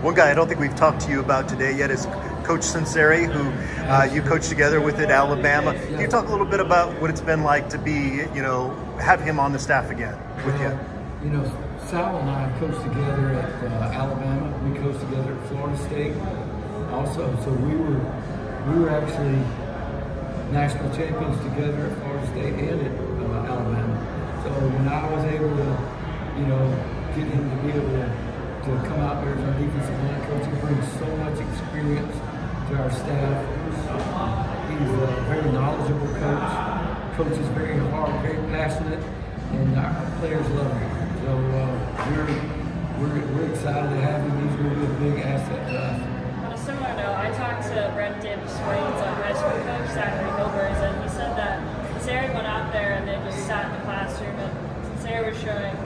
One guy I don't think we've talked to you about today yet is Coach Sunseri, who you coached together with at Alabama. Can you talk a little bit about what it's been like to be, have him on the staff again with you? Sal and I coached together at Alabama. We coached together at Florida State also. So we were actually national champions together at Florida State and at Alabama. So when I was able to, get him to be able to come out there as our defensive line coach, he brings so much experience to our staff. He's a very knowledgeable coach. Coaches very hard, very passionate, and our players love him. So we're excited to have him. He's going to be a big asset to us. On a similar note, I talked to Brent Davis-Swain's high school coach, Zachary Hilbers, and he said that Sunseri went out there and they just sat in the classroom and Sunseri was showing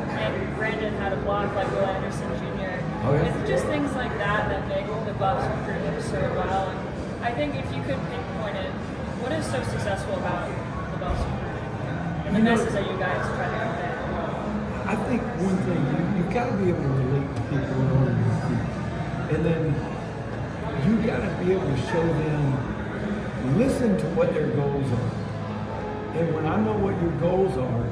Brandon how to block like Will Anderson Jr. Oh, yeah. It's just things like that that make the Buffs recruiting so well. And I think if you could pinpoint it, what is so successful about the Buffs recruiting and the message that you guys try to convey? I think one thing, you've got to be able to relate to people in order to recruit. And then you've got to be able to show them, listen to what their goals are. And when I know what your goals are,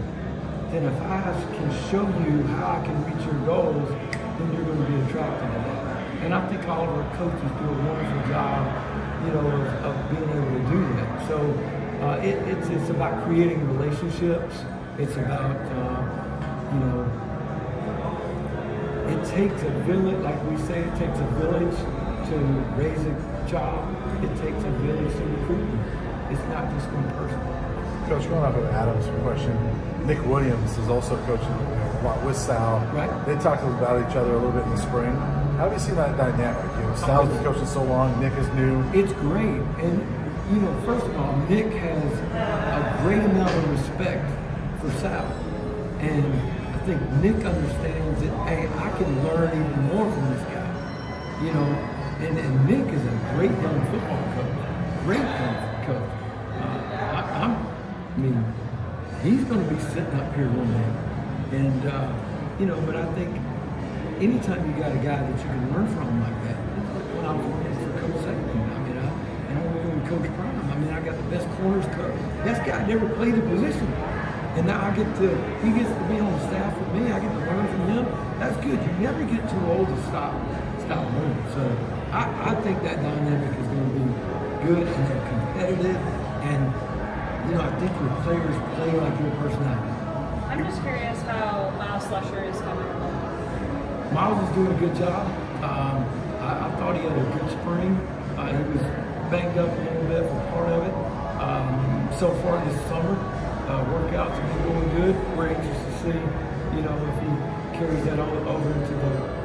then if I can show you how I can reach your goals, then you're going to be attracted to that. And I think all of our coaches do a wonderful job, of being able to do that. So it's about creating relationships. It's about, it takes a village, like we say, it takes a village to raise a child. It takes a village to recruit them. It's not just one person. Coach, going off of Adam's question, Nick Williams is also coaching a lot with Sal. Right. They talked about each other a little bit in the spring. How do you see that dynamic? Sal's been coaching so long, Nick is new. It's great. And, first of all, Nick has a great amount of respect for Sal. And I think Nick understands that, hey, I can learn even more from this guy. And Nick is a great young football coach. Great young coach. He's going to be sitting up here one day. And, but I think anytime you got a guy that you can learn from like that, when I was working for Coach Saban, and I'm working with Coach Prime, I got the best corners coach. Best guy never played the position. And now he gets to be on the staff with me. I get to learn from him. That's good. You never get too old to stop learning. So I think that dynamic is going to be good, and they're competitive. And I think your players play like your personality. I'm just curious how Miles Slusher is coming along. Miles is doing a good job. I thought he had a good spring. He was banged up a little bit for part of it. So far this summer, workouts have been going good. We're anxious to see, if he carries that over into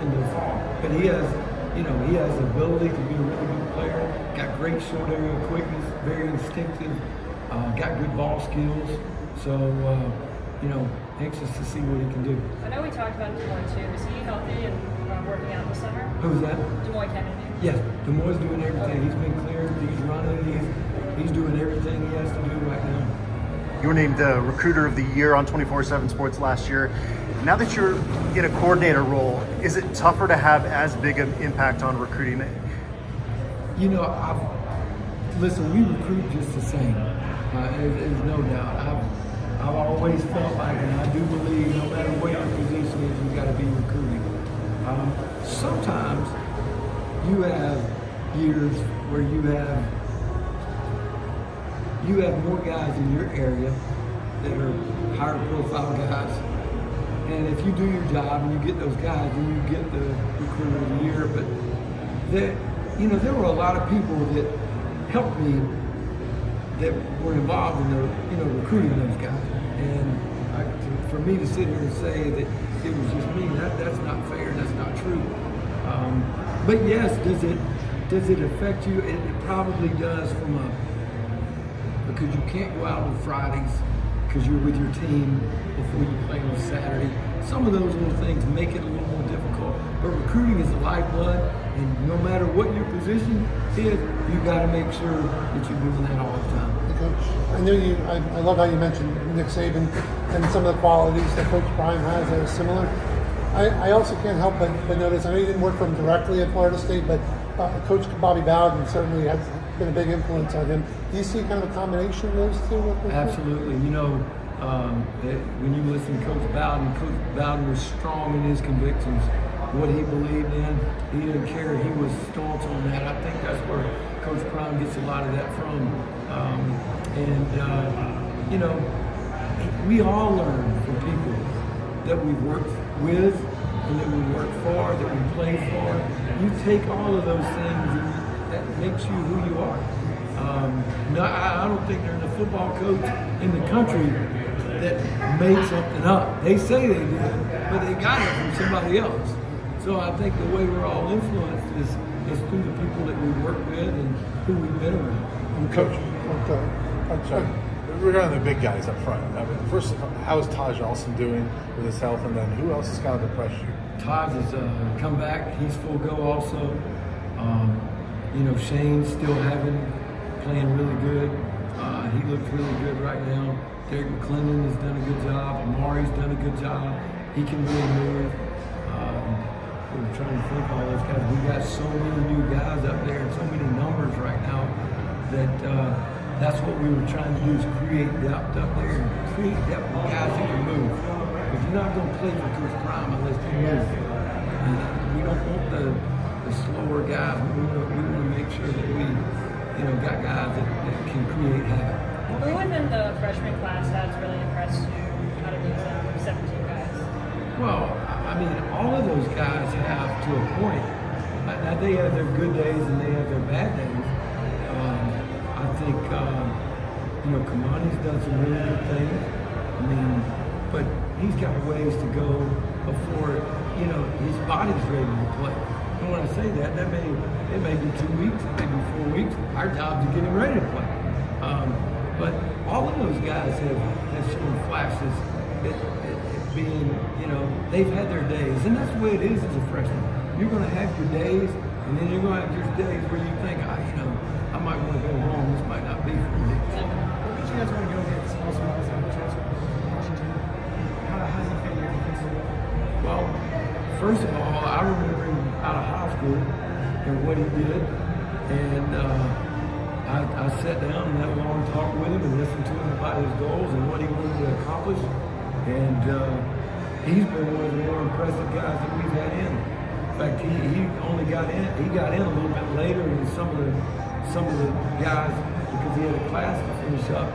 the fall. But he has the ability to be a really good player. Got great short area quickness, very instinctive. Got good ball skills. So, anxious to see what he can do. I know we talked about Demoy too. Is he healthy and working out this summer? Who's that? Demoy Kennedy. Yes, Demoy's doing everything. He's been cleared. He's running. He's doing everything he has to do right now. You were named Recruiter of the Year on 24/7 Sports last year. Now that you're in a coordinator role, is it tougher to have as big an impact on recruiting? Listen, we recruit just the same. There's no doubt. I've always felt like, and I do believe, no matter what your position is, you got to be recruiting. Sometimes you have years where you have more guys in your area that are higher profile guys. And if you do your job and you get those guys, then you get the Recruiter of the Year. But there were a lot of people that helped me that were involved in recruiting those guys. And for me to sit here and say that it was just me, that's not fair. That's not true. But yes, does it affect you? It probably does because you can't go out on Fridays because you're with your team before you play on Saturday. Some of those little things make it a little more difficult. But recruiting is the lifeblood, and no matter what your position is, you got to make sure that you're doing that all the time. Hey, Coach, I love how you mentioned Nick Saban and some of the qualities that Coach Prime has that are similar. I also can't help but notice, I know you didn't work for him directly at Florida State, but Coach Bobby Bowden certainly has been a big influence on him. Do you see kind of a combination of those two? Absolutely. You know, when you listen to Coach Bowden was strong in his convictions, what he believed in. He didn't care. He was staunch on that. I think that's where Coach Prime gets a lot of that from. You know, we all learn from people that we've worked with and that we work for, that we play for. You take all of those things and that makes you who you are. No, I don't think there's a football coach in the country that made something up. They say they did, but they got it from somebody else. So I think the way we're all influenced is through the people that we work with and who we've been around. And Coach, regarding the big guys up front, I mean, first, how is Taj Olson doing with his health, and then who else has kind of impressed you? Taj has come back. He's full go also. You know, Shane's still playing really good. He looks really good right now. Derek McClendon has done a good job. Amari's done a good job. He can really move. We're trying to think of all those guys. We got so many new guys up there and so many numbers right now that that's what we were trying to do, is create depth up there and create depth with guys that can move. If you're not going to play for Coach Prime unless you move. And we don't want the slower guys. We want to make sure that we, you know, got guys that can create havoc. Who within the freshman class has really impressed you out of these 17 guys? Well, I mean, all of those guys have to a point. Now they have their good days and they have their bad days. I think, you know, Kamani's done some really good things. I mean, but he's got ways to go before, you know, his body's ready to play. And when I say that, it may be 2 weeks, it may be 4 weeks. Our job is to get him ready to play. But all of those guys have shown flashes at being, you know, they've had their days. And that's the way it is as a freshman. You're going to have your days, and then you're going to have your days where you think, you know, I might want to go home. This might not be for me. What did you guys want to go get small smalls out of transfer from Washington? How does he fit in your defensive? Well, first of all, I remember him out of high school and what he did. And I sat down and had a long talk with him and listened to him about his goals and what he wanted to accomplish. And he's been one of the more impressive guys that we've had in. In fact, he only got in. He got in a little bit later than some of the guys because he had a class to finish up.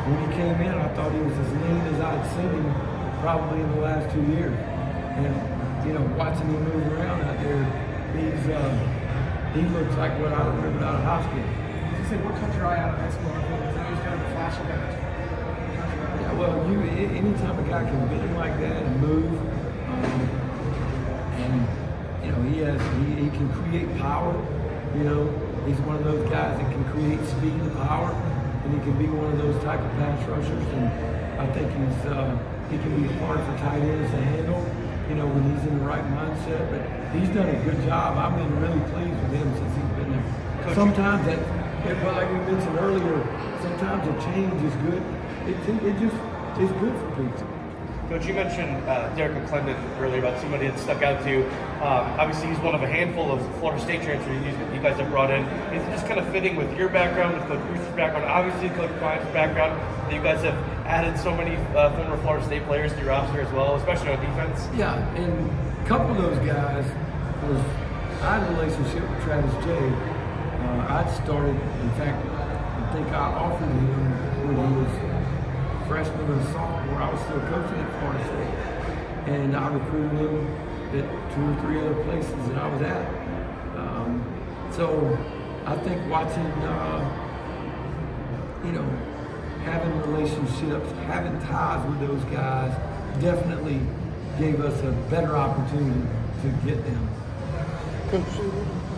When he came in, I thought he was as lean as I'd seen him probably in the last 2 years. And you know, watching him move around out there, he looks like what I remember out of high school. You said, what caught your eye out of that score? Because that was kind of a flashy guy. Yeah, well, anytime a guy can bend like that and move, and you know, he can create power. You know, he's one of those guys that can create speed and power, and he can be one of those type of pass rushers. And I think he can be hard for tight ends to handle, you know, when he's in the right mindset. But he's done a good job. I've been really pleased with him since he's been there. Sometimes like we mentioned earlier, sometimes a change is good. It just is good for people. Coach, you mentioned Derek McClendon earlier about somebody that stuck out to you. Obviously, he's one of a handful of Florida State transfers you guys have brought in. Is it just kind of fitting with your background, with Coach Brewster's background, obviously Coach Prime's background, that you guys have added so many former Florida State players to your roster as well, especially on defense? Yeah, and a couple of those guys I had a relationship with Travis Jay. I'd started, in fact, I think I offered him when he was freshman and sophomore. I was still coaching at Florida State, and I recruited him at 2 or 3 other places that I was at. So I think watching, you know, having relationships, having ties with those guys definitely gave us a better opportunity to get them. Coach,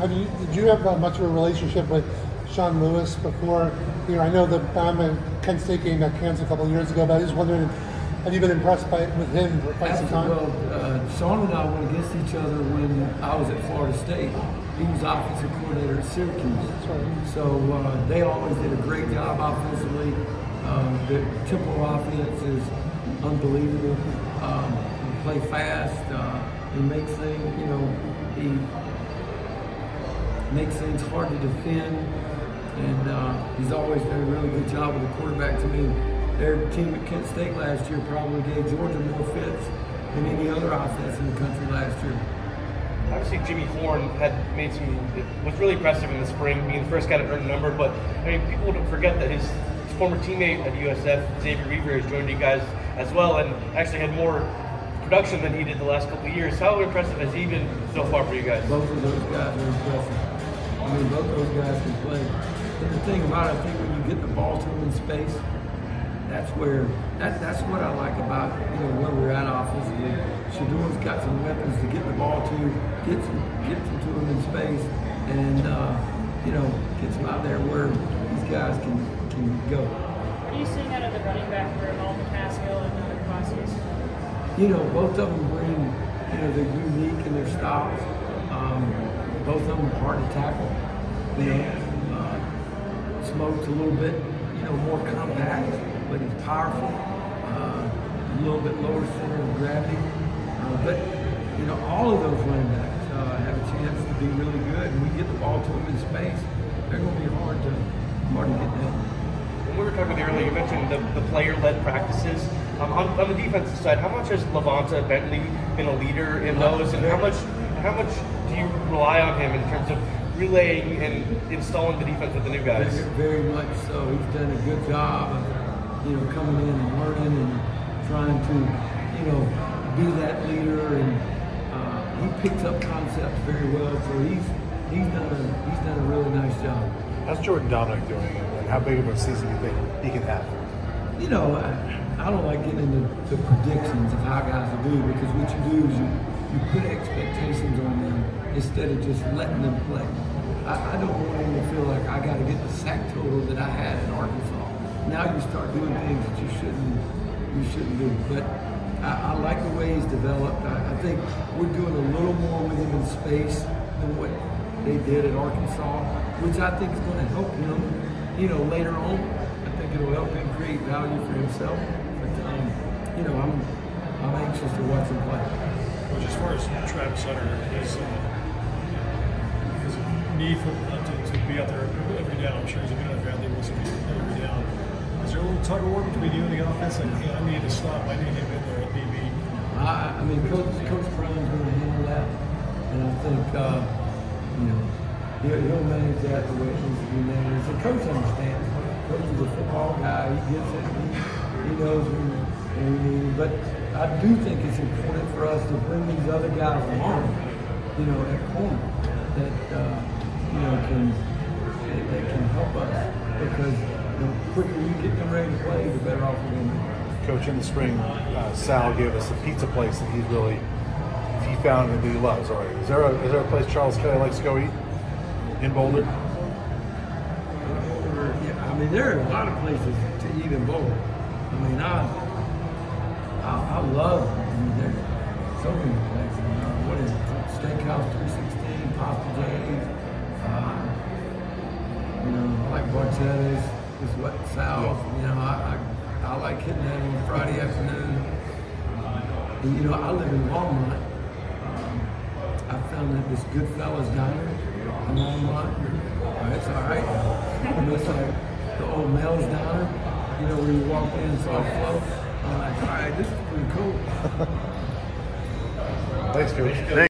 did you have much of a relationship with Sean Lewis before? You know, I know the Bama Kent State game at Kansas a couple of years ago, but I was wondering, have you been impressed with him for quite some time? Well, Sean and I went against each other when I was at Florida State. He was offensive coordinator at Syracuse. That's right. So they always did a great job offensively. The Temple offense is unbelievable. play fast. He makes things, you know, he makes things hard to defend, and he's always done a really good job with the quarterback. To me, their team at Kent State last year probably gave Georgia more fits than any other offense in the country last year. Obviously, Jimmy Horn was really impressive in the spring, being the first guy to earn a number. But I mean, people don't forget that his former teammate at USF, Xavier Weaver, has joined you guys as well, and actually had more production than he did the last couple of years. How impressive has he been so far for you guys? Both of those guys are impressive. I mean, both of those guys can play. And the thing about it, I think when you get the ball to them in space, that's what I like about, you know, where we're at offensively. Shador's got some weapons to get the ball to, get them to him in space, and you know, gets them out there where these guys can go. What are you seeing out of the running back for Alton Caskill and Noah Costas? You know, both of them bring, you know, they're unique in their styles. Both of them are hard to tackle. You know, Smoke's a little bit, you know, more compact, but he's powerful. A little bit lower center of gravity. But, you know, all of those running backs have a chance to be really good. And we get the ball to them in space, they're going to be hard to get down. When we were talking earlier, you mentioned the player-led practices. On the defensive side, how much has Lavonta Bentley been a leader in those, and how much do you rely on him in terms of relaying and installing the defense with the new guys? Very much so. He's done a good job of, you know, coming in and learning and trying to, you know, be that leader, and he picks up concepts very well. So he's done a really nice job. How's Jordan Dominic doing, and how big of a season do you think he can have? You know, I don't like getting into the predictions of how guys will do, because what you do is you put expectations on them instead of just letting them play. I don't want him to feel like I got to get the sack total that I had in Arkansas. Now you start doing things that you shouldn't do. But I like the way he's developed. I think we're doing a little more with him in space than what they did at Arkansas, which I think is going to help him, you know, later on. I think it'll help him create value for himself. But you know, I'm anxious to watch him play. Well, as far as Travis Hunter, his need to be out there every down, I'm sure he's a good enough athlete, wants to be every down. Is there a little tug of war between you and the offense? Like, hey, I need to stop, I need him in there at BB. I mean, Coach Brown's going to handle that, and I think you know, he'll manage that the way it needs to be managed. The coach understands. Coach is a football guy. He gets it. He knows when we need him. But I do think it's important for us to bring these other guys along, you know, at corner that you know can help us, because the quicker we get them ready to play, the better off we're going to be. Coach, in the spring, Sal gave us a pizza place that he found and he loves already. Is there a place Charles Kelly likes to go eat in Boulder? Yeah, I mean, there are a lot of places to eat in Boulder. I mean, I love, I mean, there's so many places. What is it? Steakhouse 316, Pasta J's. You know, I like Barchetta's, is what Sal's. You know, I like hitting that on Friday afternoon. And, you know, I live in Longmont. I found that this Goodfellas Diner in Longmont. It's all right. And it's like the old Mel's Diner, you know, where you walk in and saw flow. I'm like, all right, this is pretty cool. Thanks, Coach.